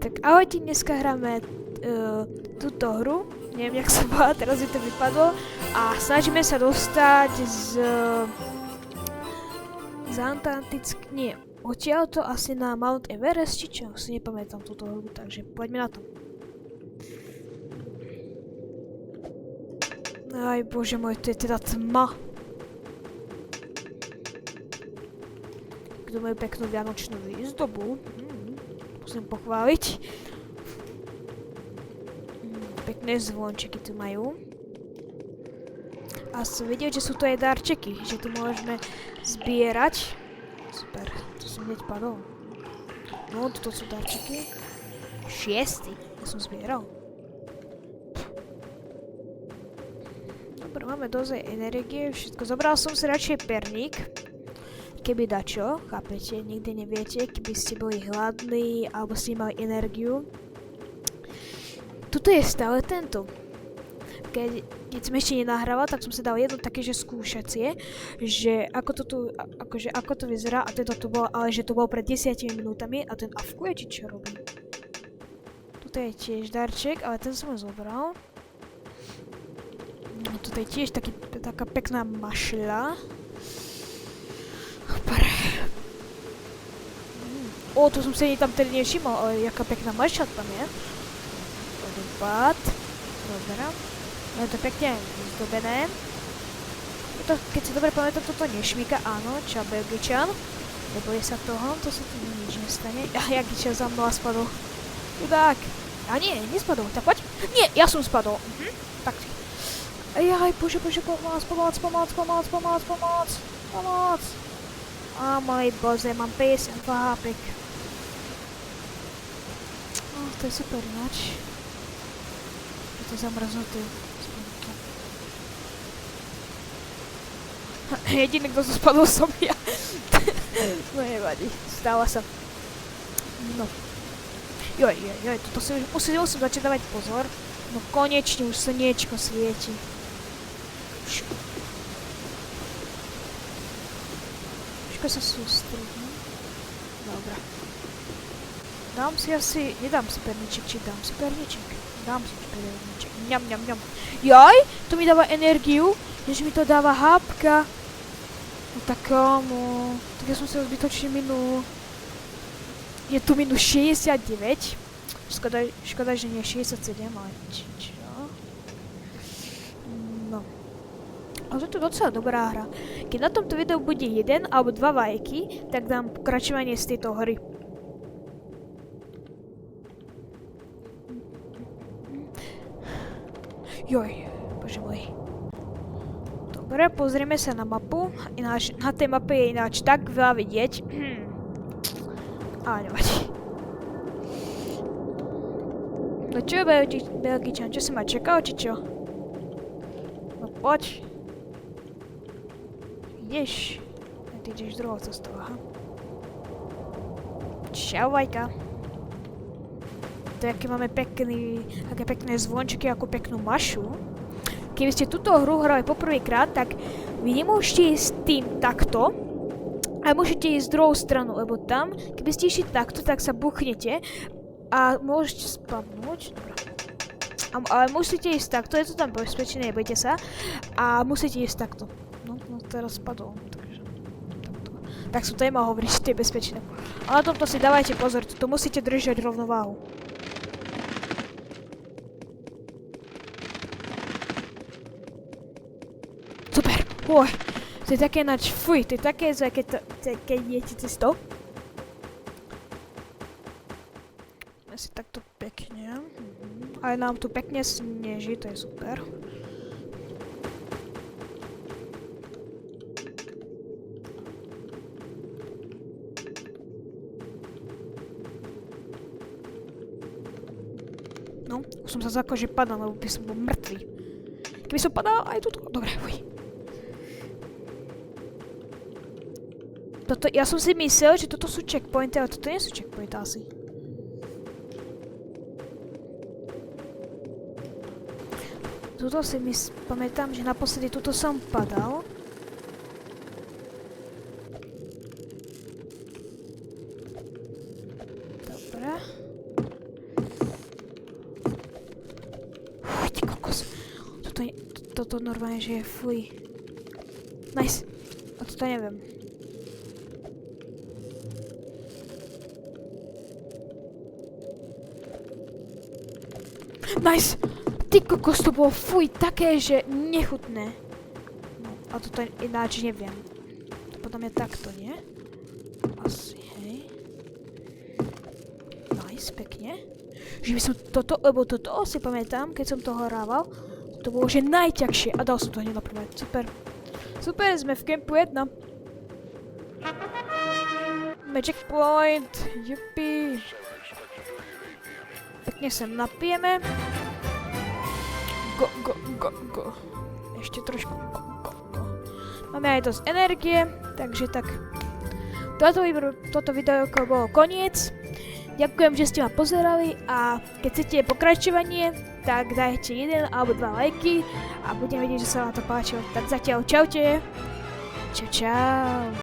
Tak ahojte, dneska hráme túto hru, neviem jak sa volá, teraz mi to vypadlo a snažíme sa dostať z Antarktick, nie, odtiaľto asi na Mount Everest, či čo, si nepamätám túto hru, takže poďme na to. Aj bože môj, to je teda tma. Kto majú peknú vianočnú výzdobu. Musím pochváliť. Pekné zvončeky tu majú. A som videl, že sú to aj darčeky, že tu môžeme zbierať. Super, to som hneď padol. No, toto sú darčeky. 6. Ja som zbieral. Dobre, máme dosť energie, všetko. Zobral som si radšej perník. Keby dačo, chápete, nikdy neviete, keby ste boli hladní alebo ste mali energiu. Tuto je stále tento. Keď som ešte nenahrával, tak som si dal jedno také, že skúšacie, že ako to tu, akože ako to vyzerá a tento tu bol, ale že to bolo pred 10 minútami a ten avkuje, či čo robí. Tuto je tiež darček, ale ten som ho zobral. No, tuto je tiež taká pekná mašľa. O, tu som si tam tedy nevšimol, ale jaká pekná mašľa tam je. Pád. Dobre. Je to pekne zdobené. To, keď si dobre pamätám, toto nešmíka, áno, čau Belgičan. Neboj sa toho, to sa tu nič nestane. Jak išiel za mnou a spadol. Chudák. A nie, nespadol, tak poď. Nie, ja som spadol. Tak. Aj, bože, pomoc. Á, môj bože, mám 52 hápek. To je super ináč. Je to zamrznuté. Jediný, kto sa spadol, som ja. No nevadí, stáva sa. No. Joj, toto si musím začať dávať pozor. No konečne už slniečko svieti. Troška sa sústredím. Dobre. Dám si asi, nedám si perniček, či dám si perniček? Dám si perniček, ňam. Jaj, to mi dáva energiu, než mi to dáva hápka. No tak komu, tak ja som si ho zbytočne minul. Je tu minus 69. Škoda, že nie 67, ale čo? No. Ale to je docela dobrá hra. Keď na tomto videu bude 1 alebo 2 lajky, tak dám pokračovanie z tejto hry. Joj, bože môj. Dobre, pozrieme sa na mapu. Ináč, na tej mape je ináč tak veľa vidieť. Ale nevadí. No čo je Belgičan? Čo si ma čakal, či čo? No poď. Ideš. Ty ideš druhou cestou, aha. Čau, Vajka. To aké máme také pekné zvončeky, ako peknú mašu. Keby ste túto hru hrali poprvýkrát, tak vy nemôžete ísť tým takto, a môžete ísť druhou stranu, lebo tam, keby ste išli takto, tak sa buchnete a môžete spadnúť. Ale musíte ísť takto, je to tam bezpečné, nebojte sa. A musíte ísť takto. No teraz spadol, takže takto. Tak som to nemal hovoriť, že to je bezpečné. A na tomto si dávajte pozor, to musíte držať rovnováhu. Super, to je také ináč, fuj, to je také zle, keď idete cez to. Asi takto pekne. Ale nám tu pekne sneží, to je super. No, už som sa zakol, že padal, lebo by som bol mŕtvý. Keby som padal aj tuto, dobre, fuj. Ja som si myslel, že toto sú checkpointy, ale toto nie sú checkpointy asi. Tuto si pamätám, že naposledy tuto som padal. Dobre. toto normálne, že je fuj. Nice. A toto neviem. Nice! Ty kokos, to bolo fuj, také, že nechutné. No, a toto ináč neviem. To potom je takto, nie? Asi, hej. Nice, pekne. Že by som toto, lebo toto si pamätám, keď som to hrával. To bolo, že najťažšie. A dal som to hneď na prvé. Super. Super, sme v kempu 1. Magic point, jupi. Pekne sa napijeme. Go. Ešte trošku. Go. Máme aj dosť energie, takže tak. Toto video bolo koniec. Ďakujem, že ste ma pozerali a keď chcete pokračovanie, tak dajte 1 alebo 2 lajky a budem vedieť, že sa vám to páčilo. Tak zatiaľ čaute. Čau.